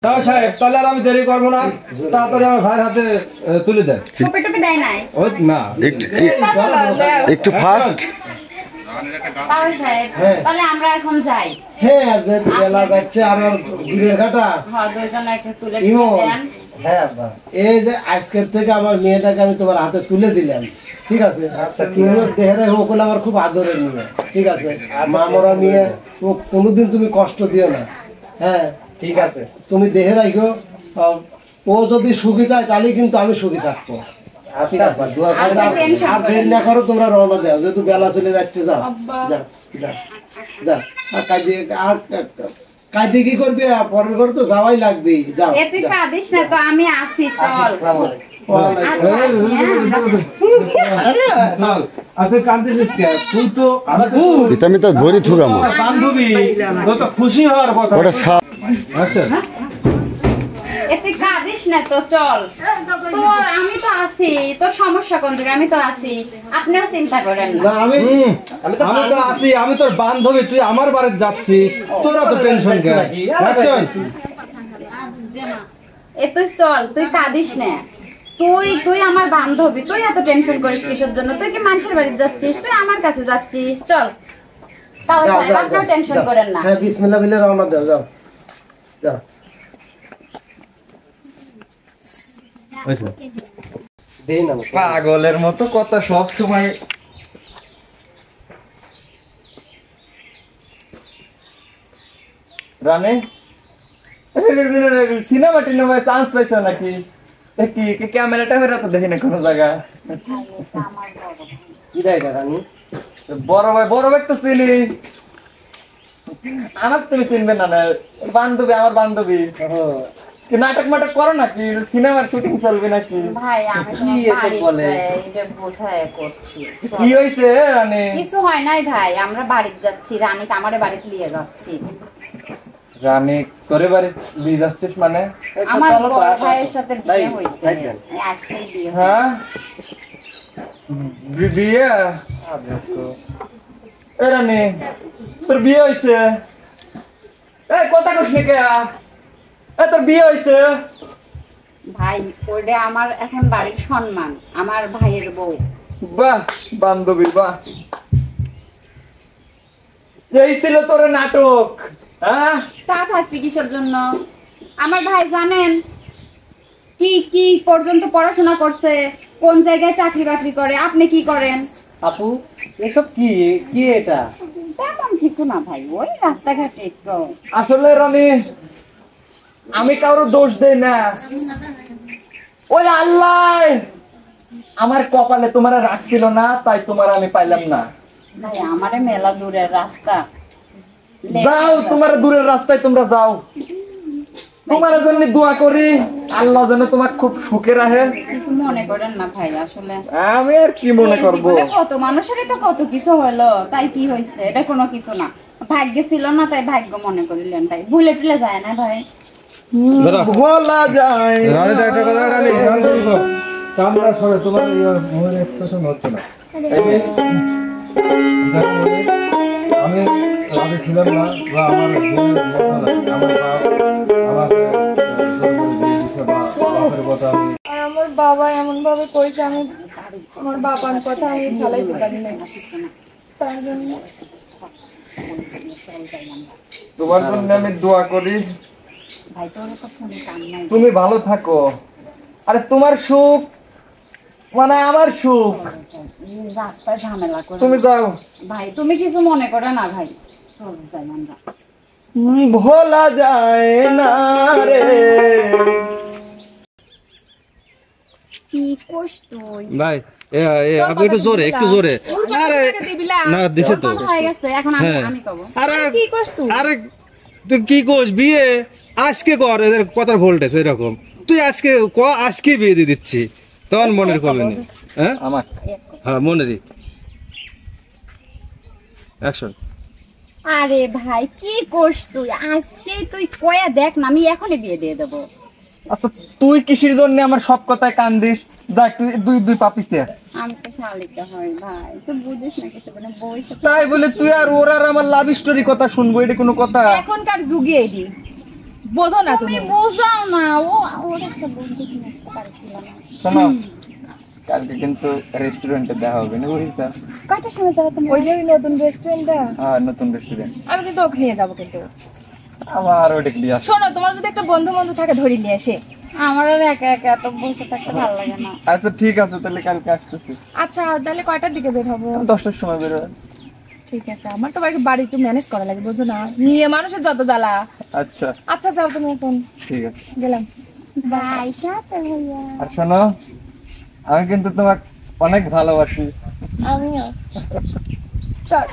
সাহেব তাহলে আর আমি দেরি করবো না, তাড়াতাড়ি আমার ভাইয়ের হাতে তুলে দেন। না একটু ফাস্ট। তাহলে আমরা এখন যাই। হ্যাঁ বেলা যাচ্ছে আর দূরের ঘাটা। হ্যাঁ দুইজনে একটু তুলে দেন। হ্যাঁ আব্বা, এই যে আজকের থেকে আমার মেয়েটাকে আমি তোমার হাতে তুলে দিলাম, ঠিক আছে? আচ্ছা তুমিও দেহেরে হোক আমার খুব আদরের মেয়ে, ঠিক আছে? মা মরা মেয়ে, ও কোনোদিন তুমি কষ্ট দিও না। হ্যাঁ ঠিক আছে, তুমি দেহে রাখো। ও যদি সুখী থাকে তাহলে কিন্তু আমি সুখী থাকবো। ঠিক আছে, আর দেরি না করো, তোমরা রওনা দাও, যেহেতু বেলা চলে যাচ্ছে। যাও যাও যাও, আর কাঁদে কি করবি? পরের ঘর তো যাওয়াই লাগবে। যাও তুই কাঁদিস না তো, আমি আসি। চল আমি তো ধরি থুরাম বান্ধবী, তো খুশি হওয়ার কথা। তুই কাঁদিস না তো, চল। তোর আমি তো আছি, তোর সমস্যা কোন জায়গায়? আমি তো আছি, আপনিও চিন্তা করেন না। আমি তো আছি, আমি তোর বান্ধবী, তুই আমার বাড়িতে যাচ্ছিস, তোরা তো টেনশন কেন? তুই চল, তুই কাঁদিস না। তুই আমার বান্ধবী, তুই এত টেনশন করিস কিসের জন্য? তুই কি মানুষের বাড়িতে যাচ্ছিস? তুই আমার কাছে যাচ্ছিস, চল। তাহলে আপনারা টেনশন করেন না। হ্যাঁ বিসমিল্লাহ বলে রওনা দাও। যাও যাও। পাগলের মতো কথা সব সময়। রানে সিনেমা টিনেমায় চান্স পাইছ নাকি? কি ক্যামেরাটা ফেরা তো দেখি না কোনো জায়গা। বড় ভাই তো চিনি, আমার তুমি চিনবে না। বান্ধবী, আমার বান্ধবী। নাটক মাটক করো নাকি? সিনেমার শুটিং চলবে নাকি? ভাই আমি কি এসব বলে এটা বোঝায় করছি। কি হইছে রানী? কিছু হয় নাই ভাই, আমরা বাড়িতে যাচ্ছি। রানী আমারে বাড়িতে নিয়ে যাচ্ছি। রানী তোরে বাড়ি নিয়ে যাচ্ছিস মানে? আমার বড় ভাইয়ের সাথে বিয়ে হইছে, আজকেই বিয়ে। হ্যাঁ বিয়ে? এ রানী তোর বিয়ে হইছে? এই কথা কইস না কে? তোর বিয়ে হইছে? ভাই ওটা আমার এখন বাড়ির সম্মান, আমার ভাইয়ের বউ। বাহ বান্ধবী বাহ, এই ছিল তোর নাটক? হ্যাঁ তা থাকবি কিসের জন্য? আমার ভাই জানেন কি কি পর্যন্ত পড়াশোনা করছে, কোন জায়গায় চাকরি বাকরি করে। আপনি কি করেন? আপু এসব কি কি এটা? তেমন কিছু না ভাই, ওই রাস্তাঘাটে একটু। আসলে রানী আমি কারো দোষ দেই না, ওই আল্লাহ আমার কপালে তোমার রাখছিল না, তাই তোমার আমি পাইলাম না। ভাই আমারে মেলা দূরের রাস্তা। যাও তোমার দূরের রাস্তায় তোমরা যাও, তোমার জন্য দোয়া করি আল্লাহ যেন তোমার খুব সুখে রাখে। কিছু মনে করেন না ভাই, আসলে আমি আর কি মনে করবো? কত মানুষেরই তো কত কিছু হলো, তাই কি হয়েছে? এটা কোনো কিছু না, ভাগ্যে ছিল না তাই ভাগ্য মনে করিলেন ভাই। ভুলে টুলে যায় না ভাই, ভোলা যায়। আমি রাজি ছিলাম না, বা আমার বাবা এমন ভাবে কইছে, আমি আমার বাবার কথা আমি ফেলাইতে পারি না। তার জন্য তোমার জন্য আমি দোয়া করি তুমি ভালো থাকো। আরে তোমার সুখ মানে আমার সুখ। রাস্তায় ঝামেলা করে তুমি যাও ভাই, তুমি কিছু মনে করো না ভাই, চল যাই আমরা। ভোলা যায় না রে। কি কইছ তুই ভাই? আপনি একটু জোরে, একটু জোরে। আরে না দিছে তো হয়ে গেছে, এখন আমি কব। আরে কি কইছ তুই? আরে তুই কি কইছ? বিয়ে আজকে কর, এদের কথার ভোল্টেজ এরকম। তুই আজকে আজকে বিয়ে দিয়ে দিচ্ছি, তখন মনের কমে নি। হ্যাঁ আমার হ্যাঁ মনেরই অ্যাকশন। আরে ভাই কি কইছ তুই? আজকে তুই কয়া দেখ না, আমি এখনই বিয়ে দিয়ে দেব। আচ্ছা তুই কিসের জন্য আমার সব কথায় কান দিস? দেখ তুই দুই পাপিতে। আমি তো শালিকা হই ভাই, তুই বুঝিস না কিসের জন্য বই সাথে। তাই বলে তুই আর ওর আর আমার লাভ স্টোরি কথা শুনবো, এটা কোনো কথা? এখনকার যুগে এডি বোঝো না তুমি তুমি বুঝাও না, ওর একটা বন্ধু কিনে আসতে পারছিল না। শোনো কালকে কিন্তু রেস্টুরেন্টে দেখা হবে না বুঝিস? কয়টার সময় যাবে তুমি? ওই যে নতুন রেস্টুরেন্টটা, হ্যাঁ নতুন রেস্টুরেন্ট, আমি কিন্তু ওকে নিয়ে যাবো। কিন্তু আমার ওটা ক্লিয়ার আসে। শোনো, তোমার যদি একটা বন্ধু থাকে ধরে নিয়ে এসে। আমার আর একা একা এত বসে থাকতে ভালো লাগে না। আচ্ছা ঠিক আছে, তাহলে কালকে আসতেছি। আচ্ছা তাহলে কয়টার দিকে বের হবো? 10টার সময় বেরোবেন। ঠিক আছে, আমার তো বাড়ি একটু ম্যানেজ করা লাগে, বুঝো না, নিয়ে মানুষের যত জ্বালা। আচ্ছা আচ্ছা যাও তুমি এখন, ঠিক আছে। গেলাম। বাই, টাটা ভাইয়া। আর শোনো, আমি কিন্তু তোমাকে অনেক ভালোবাসি। আমিও। চল।